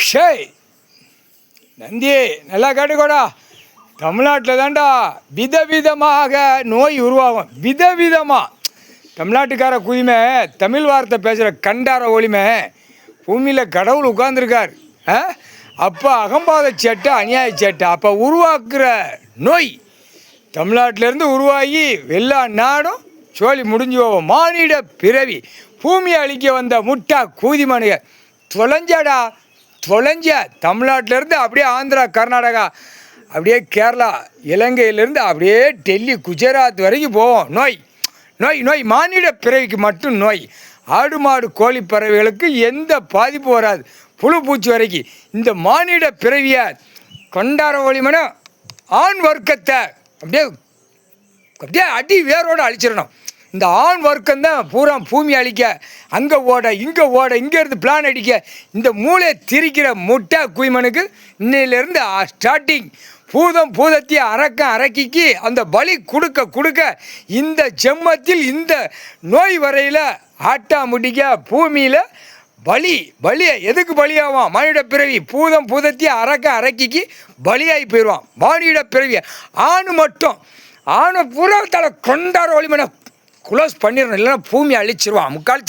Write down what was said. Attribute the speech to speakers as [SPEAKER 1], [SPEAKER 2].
[SPEAKER 1] ஷேய் நந்தி நல்லா கேட்டுக்கோடா. தமிழ்நாட்டில் தான்டா விதவிதமாக நோய் உருவாகும். விதவிதமாக தமிழ்நாட்டுக்கார குதிமை தமிழ் வார்த்தை பேசுகிற கண்டார ஒளிமை பூமியில் கடவுள் உட்கார்ந்துருக்கார். அப்போ அகம்பாத சேட்டை அநியாய சேட்டை அப்போ உருவாக்குற நோய் தமிழ்நாட்டிலேருந்து உருவாகி எல்லா நாடும் சோழி முடிஞ்சு போவோம். மானிட பிறவி பூமியை அழிக்க வந்த முட்டா கூதிமனுக தொலைஞ்சாடா தொலைஞ்ச. தமிழ்நாட்டிலேருந்து அப்படியே ஆந்திரா, கர்நாடகா, அப்படியே கேரளா, இலங்கையிலேருந்து அப்படியே டெல்லி, குஜராத் வரைக்கும் போவோம். நோய் நோய் நோய் மானிட பிறவிக்கு மட்டும் நோய். ஆடு மாடு கோழி பறவைகளுக்கு எந்த பாதிப்பு வராது, புழு பூச்சி வரைக்கும். இந்த மானிட பிறவியை கொண்டாட ஒளிமன ஆண் வர்க்கத்தை அப்படியே அப்படியே அடி வேரோடு அழிச்சிடணும். இந்த ஆண் வர்க்கம்தான் பூரா பூமி அழிக்க, அங்கே ஓட இங்கே ஓட, இங்கேருந்து பிளான் அடிக்க, இந்த மூளை திரிக்கிற முட்டா குய்மனுக்கு இன்னையிலேருந்து ஸ்டார்டிங் பூதம் பூதத்தையே அரக்கிக்கு அந்த பலி கொடுக்க கொடுக்க இந்த ஜென்மத்தில் இந்த நோய் வரையில் ஆட்டா முடிக்க பூமியில் பலியை எதுக்கு பலியாவான்? மானிட பிறவி பூதம் பூதத்தையே அரக்கிக்கு பலியாகி போயிடுவான். மானிட பிறவியை ஆணு மட்டும் ஆணை பூரா தலை கொண்டாட ஒளிமனை குளோஸ் பண்ணிடணும், இல்லைன்னா பூமி அழிச்சிருவான். முக்கால்